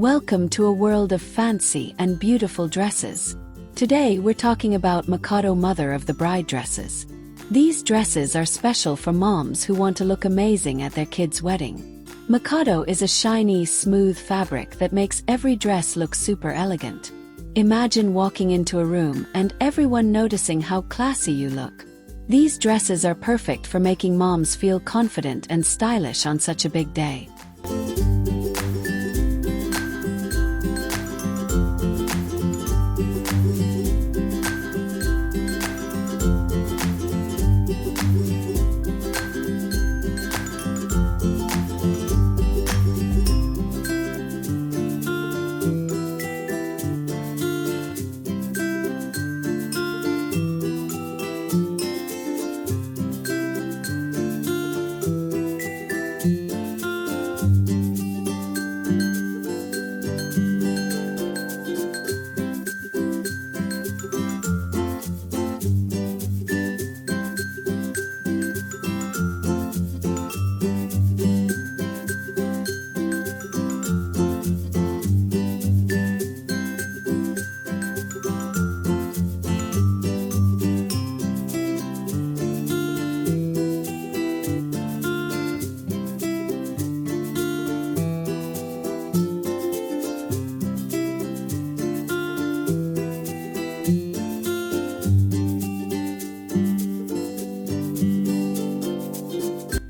Welcome to a world of fancy and beautiful dresses. Today we're talking about Mikado Mother of the Bride dresses. These dresses are special for moms who want to look amazing at their kid's wedding. Mikado is a shiny, smooth fabric that makes every dress look super elegant. Imagine walking into a room and everyone noticing how classy you look. These dresses are perfect for making moms feel confident and stylish on such a big day.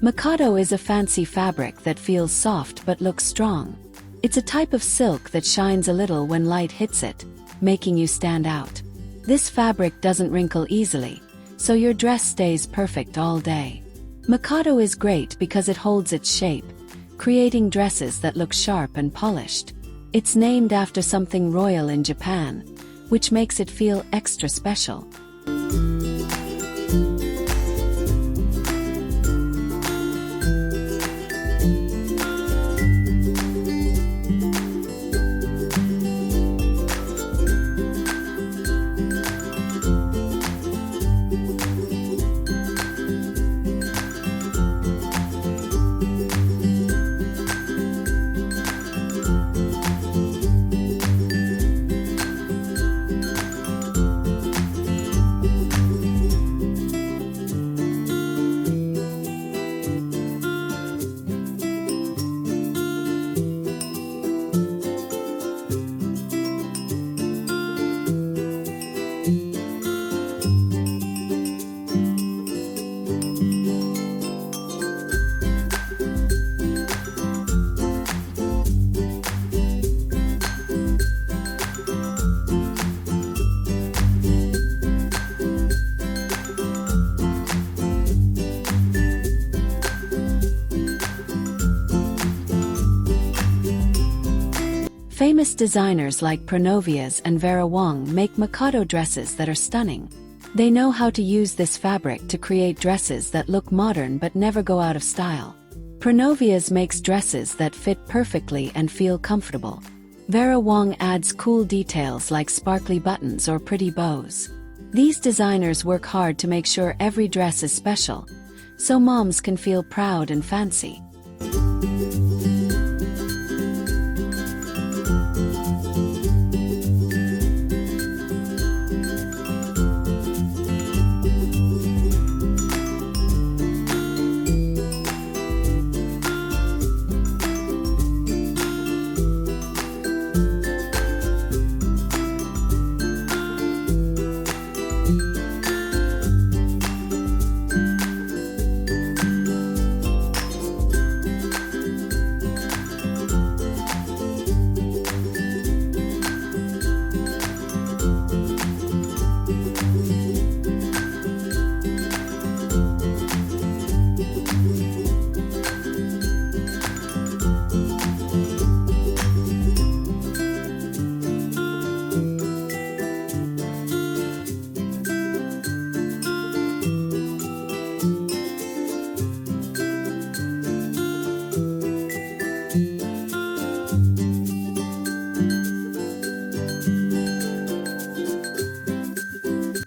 Mikado is a fancy fabric that feels soft but looks strong. It's a type of silk that shines a little when light hits it, making you stand out. This fabric doesn't wrinkle easily, so your dress stays perfect all day. Mikado is great because it holds its shape, creating dresses that look sharp and polished. It's named after something royal in Japan, which makes it feel extra special. Famous designers like Pronovias and Vera Wang make Mikado dresses that are stunning. They know how to use this fabric to create dresses that look modern but never go out of style. Pronovias makes dresses that fit perfectly and feel comfortable. Vera Wang adds cool details like sparkly buttons or pretty bows. These designers work hard to make sure every dress is special, so moms can feel proud and fancy.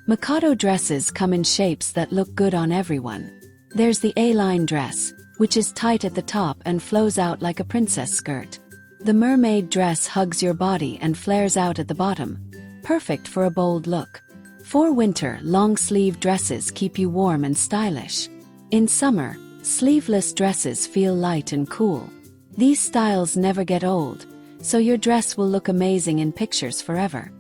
Mikado dresses come in shapes that look good on everyone. There's the A-line dress, which is tight at the top and flows out like a princess skirt. The mermaid dress hugs your body and flares out at the bottom, perfect for a bold look. For winter, long-sleeve dresses keep you warm and stylish. In summer, sleeveless dresses feel light and cool. These styles never get old, so your dress will look amazing in pictures forever.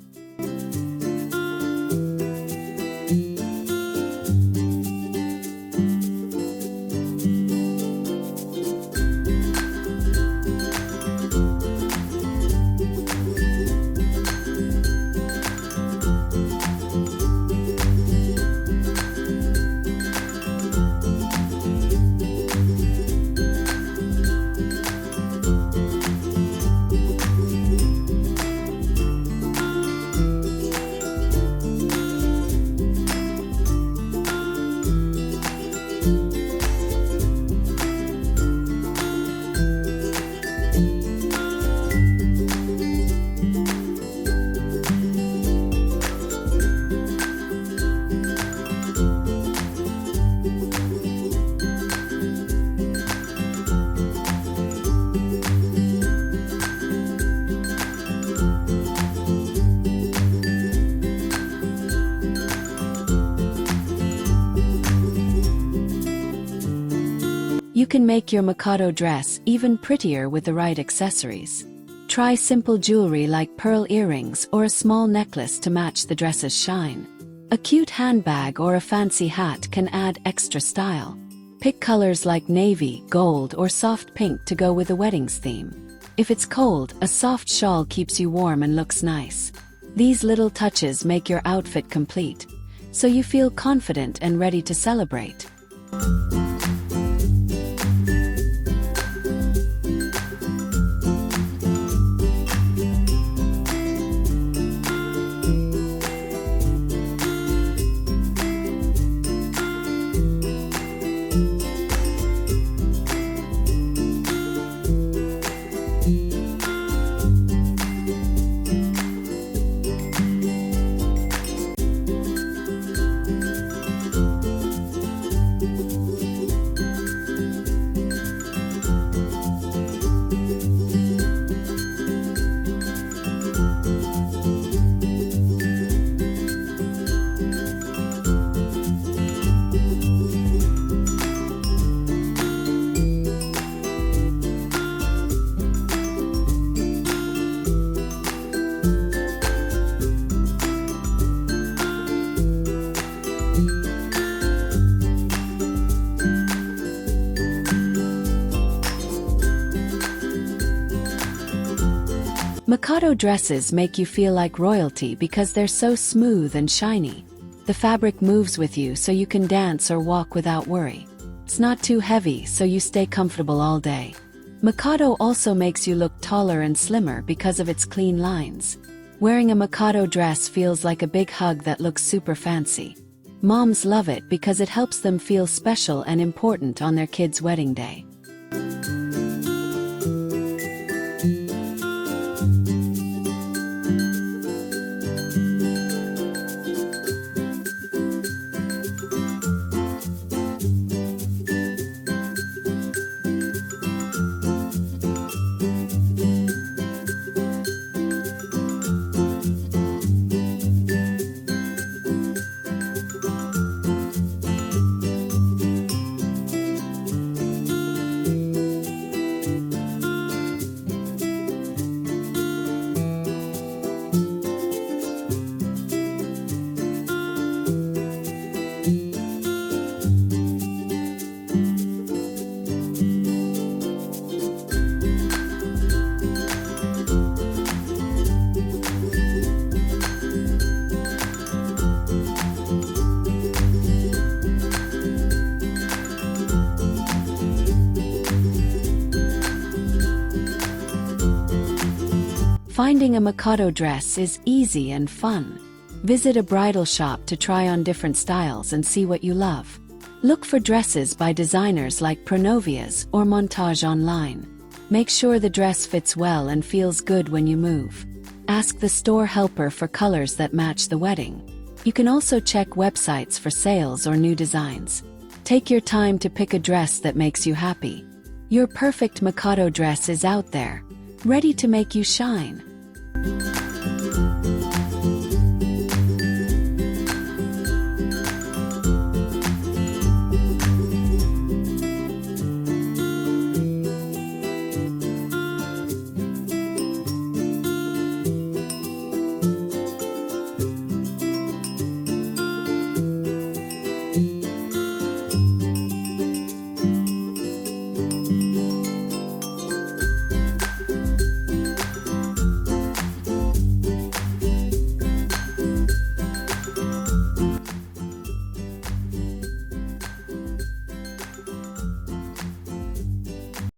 You can make your Mikado dress even prettier with the right accessories. Try simple jewelry like pearl earrings or a small necklace to match the dress's shine. A cute handbag or a fancy hat can add extra style. Pick colors like navy, gold, or soft pink to go with the wedding's theme. If it's cold, a soft shawl keeps you warm and looks nice. These little touches make your outfit complete, so you feel confident and ready to celebrate. Mikado dresses make you feel like royalty because they're so smooth and shiny. The fabric moves with you so you can dance or walk without worry. It's not too heavy so you stay comfortable all day. Mikado also makes you look taller and slimmer because of its clean lines. Wearing a Mikado dress feels like a big hug that looks super fancy. Moms love it because it helps them feel special and important on their kids' wedding day. Finding a Mikado dress is easy and fun. Visit a bridal shop to try on different styles and see what you love. Look for dresses by designers like Pronovias or Montage online. Make sure the dress fits well and feels good when you move. Ask the store helper for colors that match the wedding. You can also check websites for sales or new designs. Take your time to pick a dress that makes you happy. Your perfect Mikado dress is out there. ready to make you shine.